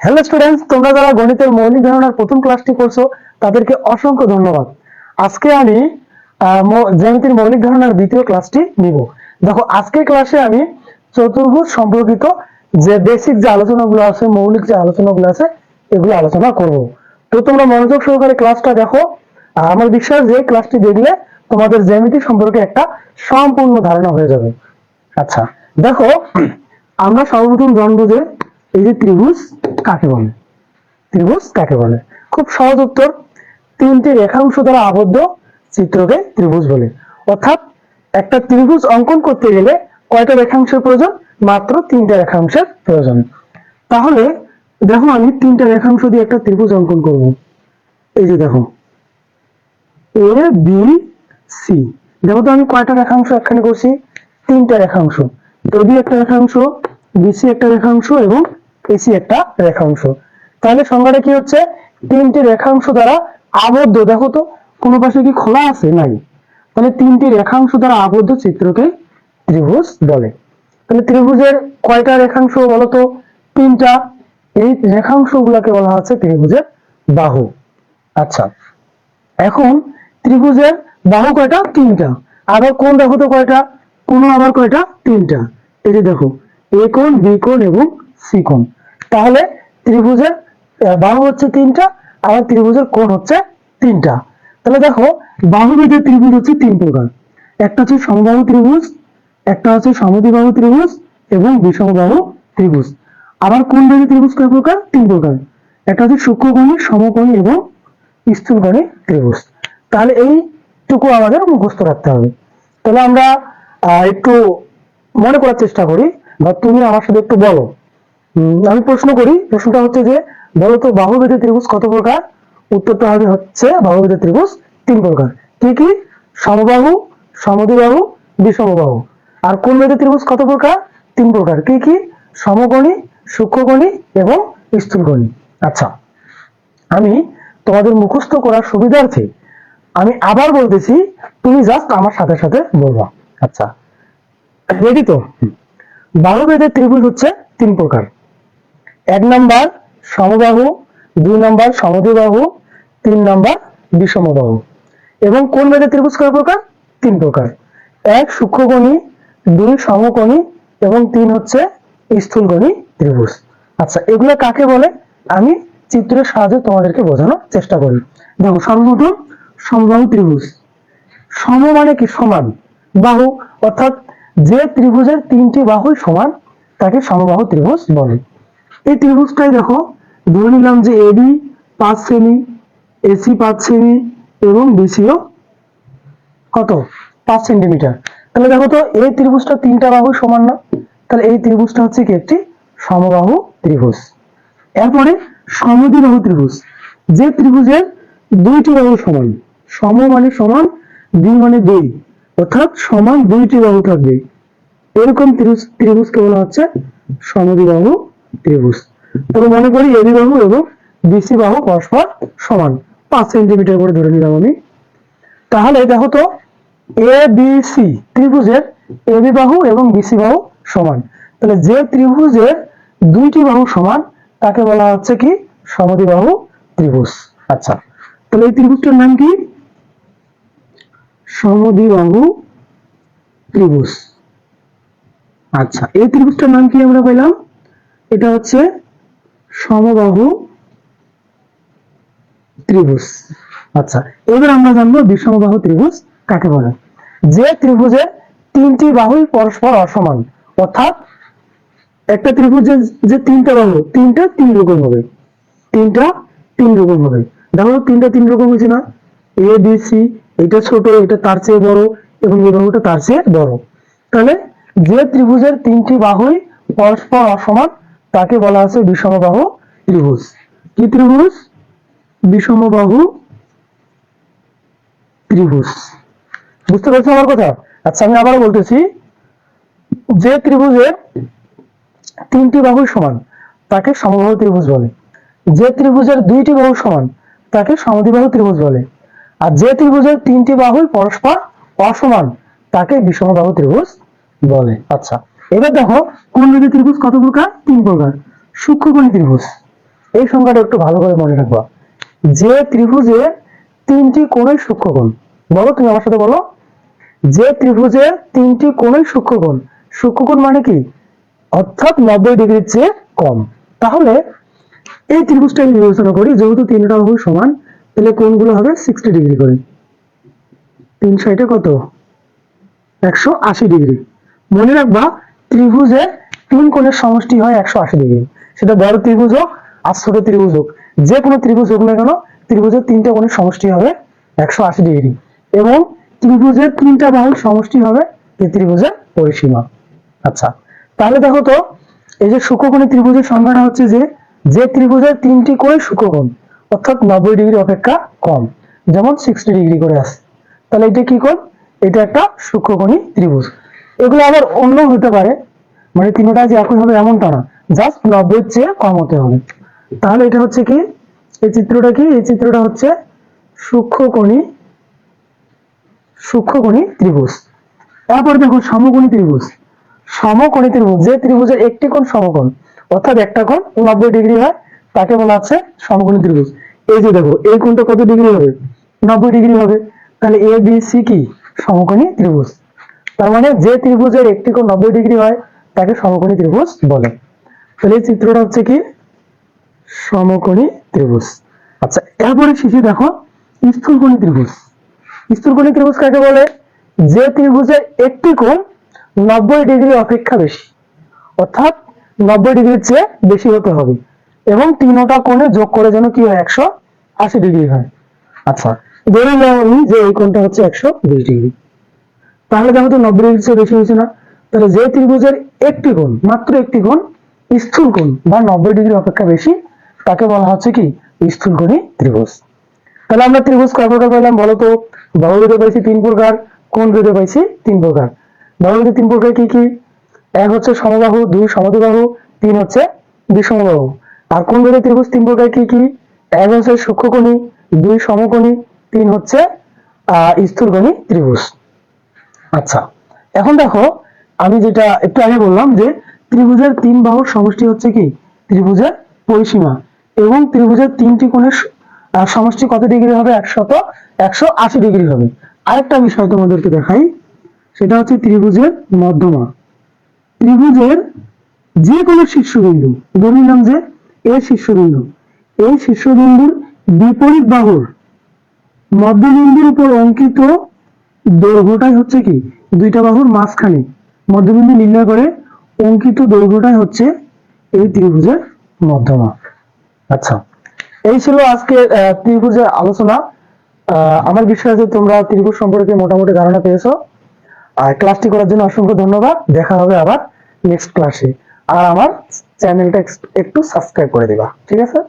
Hello students, তোমরা যারা গণিতের মৌলিক ধারণার প্রথম ক্লাসটি করছো তাদেরকে অসংখ্য ধন্যবাদ। আজকে আমি জ্যামিতির মৌলিক ধারণার দ্বিতীয় ক্লাসটি নিব। দেখো, আজকের ক্লাসে আমি চতুর্ভুজ সম্পর্কিত যে বেসিক যে আলোচনাগুলো আছে, মৌলিক যে আলোচনাগুলো আছে, এগুলো আলোচনা করব। তো তোমরা মনোযোগ সহকারে ক্লাসটা দেখো। আমার বিশ্বাস যে ক্লাসটি দেখলে তোমাদের জ্যামিতি সম্পর্কে একটা সম্পূর্ণ ধারণা হয়ে যাবে। আচ্ছা, দেখো, আমরা সর্বপ্রথম জানবো যে এই যে ত্রিভুজ কাকে বলে। ত্রিভুজ কাকে বলে? খুব সহজ উত্তর, তিনটি রেখাংশ দ্বারা আবদ্ধ চিত্রকে ত্রিভুজ বলে। অর্থাৎ একটা ত্রিভুজ অঙ্কন করতে গেলে কয়টা রেখাংশের প্রয়োজন? মাত্র তিনটা রেখাংশের প্রয়োজন। তাহলে দেখো, আমি তিনটা রেখাংশ দিয়ে একটা ত্রিভুজ অঙ্কন করব। এই যে দেখো, এ বি সি। দেখো তো আমি কয়টা রেখাংশ এখানে করছি? তিনটা রেখাংশ। এ বি একটা রেখাংশ, বিসি একটা রেখাংশ এবং এসি একটা রেখাংশ। তাহলে সংজ্ঞাটা কি হচ্ছে? তিনটি রেখাংশ দ্বারা আবদ্ধ। দেখো তো কোনো পাশে কি খোলা আছে? নাই। তাহলে তিনটি রেখাংশ দ্বারা আবদ্ধ চিত্রকে ত্রিভুজ বলে। তাহলে ত্রিভুজের কয়টা রেখাংশ বলতো? তিনটা। এই রেখাংশ গুলাকে বলা হচ্ছে ত্রিভুজের বাহু। আচ্ছা, এখন ত্রিভুজের বাহু কয়টা? তিনটা। আবার কোণ দেখো তো কয়টা? কোণ আবার কয়টা? তিনটা। এই যে দেখো, এ কোণ, বি কোণ এবং সি কোণ। তাহলে ত্রিভুজের বাহু হচ্ছে তিনটা, আবার ত্রিভুজের কোণ হচ্ছে তিনটা। তাহলে দেখো, বাহুভেদে ত্রিভুজ হচ্ছে তিন প্রকার। একটা হচ্ছে সমবাহু ত্রিভুজ, একটা হচ্ছে সমদ্বিবাহু ত্রিভুজ এবং বিষমবাহু ত্রিভুজ। আবার কোণ ভেদে ত্রিভুজ কয় প্রকার? তিন প্রকার। একটা হচ্ছে সূক্ষ্মকোণী, সমকোণী এবং স্থূলকোণী ত্রিভুজ। তাহলে এইটুকু আমাদের মুখস্থ রাখতে হবে। তাহলে আমরা একটু মনে করার চেষ্টা করি, বা তুমি আমার সাথে একটু বলো। আমি প্রশ্ন করি। প্রশ্নটা হচ্ছে যে, বলো তো বাহুভেদে ত্রিভুজ কত প্রকার? উত্তরটা হবে হচ্ছে বাহুভেদে ত্রিভুজ তিন প্রকার। কি কি? সমবাহু, সমদ্বিবাহু, বিষমবাহু। আর কোণ ভেদে ত্রিভুজ কত প্রকার? তিন প্রকার। কি কি? সমকোণী, সূক্ষ্মকোণী এবং স্থূলকোণী। আচ্ছা, আমি তোমাদের মুখস্থ করার সুবিধার্থে আমি আবার বলতেছি, তুমি জাস্ট আমার সাথে সাথে বলবা। আচ্ছা, রেডি তো? বাহুভেদে ত্রিভুজ হচ্ছে তিন প্রকার। এক নাম্বার সমবাহু, দুই নাম্বার সমদ্বিবাহু, তিন নাম্বার বিষমবাহু। এবং কোণ ভেদে ত্রিভুজ কয় প্রকার? তিন প্রকার। এক সূক্ষ্মকোণী, দুই সমকোণী এবং তিন হচ্ছে স্থূলকোণী ত্রিভুজ। আচ্ছা, এগুলো কাকে বলে আমি চিত্রের সাহায্যে তোমাদেরকে বোঝানোর চেষ্টা করি। দেখো, সর্বপ্রথম সমবাহু ত্রিভুজ। সম মানে কি? সমান। বাহু অর্থাৎ যে ত্রিভুজের তিনটি বাহুই সমান তাকে সমবাহু ত্রিভুজ বলে। এই ত্রিভুজটাই দেখো, ধরে নিলাম যে এবি 5 সেমি, এসি 5 সেমি এবং বিসিও কত? 5 সেন্টিমিটার। তাহলে দেখো তো, এই ত্রিভুজটা তিনটা বাহু সমান না? তাহলে এই ত্রিভুজটা হচ্ছে কি? একটি সমবাহু ত্রিভুজ। এরপরে সমদ্বিবাহু ত্রিভুজ। যে ত্রিভুজের দুইটি বাহু সমান। সম মানে সমান, দ্বি মানে দুই, অর্থাৎ সমান দুইটি বাহু থাকবে, এরকম ত্রিভুজকে বলা হচ্ছে সমদ্বিবাহু ত্রিভুজ। তবে মনে করি এবি বাহু এবং বিসি বাহু পরস্পর সমান, 5 সেন্টিমিটার করে ধরে নিলাম আমি। তাহলে দেখো তো, এ বি সি ত্রিভুজের এবি বাহু এবং বিসি বাহু সমান। তাহলে যে ত্রিভুজের দুইটি বাহু সমান তাকে বলা হচ্ছে কি? সমদ্বিবাহু ত্রিভুজ। আচ্ছা, তাহলে এই ত্রিভুজটার নাম কি? সমদ্বিবাহু ত্রিভুজ। আচ্ছা, এই ত্রিভুজটার নাম কি আমরা পেলাম? এটা হচ্ছে সমবাহু ত্রিভুজ। আচ্ছা, এবার আমরা জানবো বিষমবাহু ত্রিভুজ কাকে বলে। যে ত্রিভুজের তিনটি বাহুই পরস্পর অসমান। অর্থাৎ একটা ত্রিভুজের যে তিনটা বাহু, তিনটা তিন রকম হবে। তিনটা তিন রকম হবে। দেখো, তিনটা তিন রকম হয়েছে না? এ বি সি, এটা ছোট, এটা তার চেয়ে বড় এবং এই বাহুটা তার চেয়ে বড়। তাহলে যে ত্রিভুজের তিনটি বাহুই পরস্পর অসমান তাকে বলা হচ্ছে বিষমবাহু ত্রিভুজ। কি ত্রিভুজ? বিষমবাহু ত্রিভুজ। বুঝতে পারছো আমার কথা? আচ্ছা, আমি আবারও বলতেছি, যে ত্রিভুজের তিনটি বাহু সমান তাকে সমবাহু ত্রিভুজ বলে। যে ত্রিভুজের দুইটি বাহু সমান তাকে সমদ্বিবাহু ত্রিভুজ বলে। আর যে ত্রিভুজের তিনটি বাহুই পরস্পর অসমান তাকে বিষমবাহু ত্রিভুজ বলে। আচ্ছা, এবার দেখো, কোণ ভেদে ত্রিভুজ কত প্রকার? তিন প্রকার। সূক্ষ্মকোণী ত্রিভুজ। এই সংখ্যাটা একটু ভালো করে মনে রাখবা। যে ত্রিভুজে তিনটি কোণের সূক্ষ্মকোণ, বলো তুমি আমার সাথে বলো, যে ত্রিভুজে তিনটি কোণের সূক্ষ্মকোণ, সূক্ষ্মকোণ মানে কি, অর্থাৎ 90 ডিগ্রির চেয়ে কম। তাহলে এই ত্রিভুজটা আমি বিবেচনা করি, যেহেতু তিনটা বাহু সমান, তাহলে কোণগুলো হবে 60 ডিগ্রি করে। 360 কত, 180 ডিগ্রি। মনে রাখবা ত্রিভুজে তিন কোণের সমষ্টি হয় 180 ডিগ্রি। সেটা বড় ত্রিভুজ হোক আর ছোট ত্রিভুজ হোক, যে কোনো ত্রিভুজ হোক না কেন, ত্রিভুজের তিনটা কোণের সমষ্টি হবে 180 ডিগ্রি। এবং ত্রিভুজের তিনটা বাহুর সমষ্টি হবে এই ত্রিভুজের পরিসীমা। আচ্ছা, তাহলে দেখো তো, এই যে সূক্ষ্মকোণী ত্রিভুজের সংখ্যাটা হচ্ছে যে ত্রিভুজের তিনটি কোণের সূক্ষ্মকোণ অর্থাৎ 90 ডিগ্রি অপেক্ষা কম, যেমন 60 ডিগ্রি করে আছে, তাহলে এটা কি কোণ, এটা একটা সূক্ষ্মকোণী ত্রিভুজ। এগুলো আবার অন্য হতে পারে, মানে তিনটা যে একই হবে এমনটা না, জাস্ট 90 এর চেয়ে কম হতে হবে। তাহলে এটা হচ্ছে কি, এই চিত্রটা কি, এই চিত্রটা হচ্ছে সূক্ষ্মকোণী সূক্ষ্মকোণী ত্রিভুজ। তারপর দেখো সমকোণী ত্রিভুজ। সমকোণী ত্রিভুজ, যে ত্রিভুজের একটি কোণ সমকোণ অর্থাৎ একটা কোণ 90 ডিগ্রি হয়, তাকে বলা হচ্ছে সমকোণী ত্রিভুজ। এই যে দেখো এই কোণটা কত ডিগ্রি হবে, 90 ডিগ্রি হবে। তাহলে এ বি সি কি সমকোণী ত্রিভুজ। তার মানে যে ত্রিভুজের একটি কোণ 90 ডিগ্রি হয় তাকে সমকোণী ত্রিভুজ বলে। তাহলে এই চিত্রটা হচ্ছে কি সমকোণী ত্রিভুজ। আচ্ছা, এরপরে শিশু দেখো স্থূলকোণী ত্রিভুজ। স্থূলকোণী ত্রিভুজ কাকে বলে, যে ত্রিভুজের একটি কোণ 90 ডিগ্রি অপেক্ষা বেশি, অর্থাৎ 90 ডিগ্রির চেয়ে বেশি হতে হবে, এবং তিনটা কোণে যোগ করে যেন কি হয় 180 ডিগ্রি হয়। আচ্ছা, ধরে নিলাম আমি যে এই কোণটা হচ্ছে 120 ডিগ্রি। তাহলে দেখো তো 90 ডিগ্রির চেয়ে বেশি হয়েছে না। তাহলে যে ত্রিভুজের একটি কোণ, মাত্র একটি কোণ স্থূল কোণ বা 90 ডিগ্রি অপেক্ষা বেশি, তাকে বলা হচ্ছে কি স্থূলকোণী ত্রিভুজ। তাহলে আমরা ত্রিভুজ কয় প্রকার পেলাম বলো তো, বাহু ভেদে পাইছি 3 প্রকার, কোণ ভেদে পাইছি 3 প্রকার। বাহু ভেদে 3 প্রকার কি কি, এক হচ্ছে সমবাহু, 2 সমদ্বিবাহু, 3 হচ্ছে বিষমবাহু। আর কোণ ভেদে ত্রিভুজ 3 প্রকার কি কি, এক হচ্ছে সূক্ষ্মকোণী, 2 সমকোণী, 3 হচ্ছে স্থূলকোণী ত্রিভুজ। আচ্ছা, এখন দেখো আমি যেটা একটু আগে বললাম যে ত্রিভুজের 3 বাহুর সমষ্টি হচ্ছে কি ত্রিভুজের পরিসীমা, এবং ত্রিভুজের 3টি কোণের সমষ্টি কত ডিগ্রি হবে, 180 ডিগ্রি হবে। আরেকটা বিষয় তোমাদেরকে দেখাই, সেটা হচ্ছে ত্রিভুজের মধ্যমা। ত্রিভুজের যে কোনো শীর্ষবিন্দু, ধরে নিলাম যে এ শীর্ষবিন্দু, এই শীর্ষবিন্দুর বিপরীত বাহুর মধ্যবিন্দুর উপর অঙ্কিত দৈর্ঘ্যটাই হচ্ছে কি, দুইটা বাহুর মাঝখানে মধ্যবিন্দু নির্ণয় করে অঙ্কিত দৈর্ঘ্যটাই হচ্ছে এই ত্রিভুজের মধ্যমা। আচ্ছা, এই ছিল আজকে ত্রিভুজের আলোচনা। আমার বিশ্বাস আছে তোমরা ত্রিভুজ সম্পর্কে মোটামুটি ধারণা পেয়েছো। আর ক্লাসটি করার জন্য অসংখ্য ধন্যবাদ। দেখা হবে আবার নেক্সট ক্লাসে। আর আমার চ্যানেলটা একটু সাবস্ক্রাইব করে দিবা, ঠিক আছে।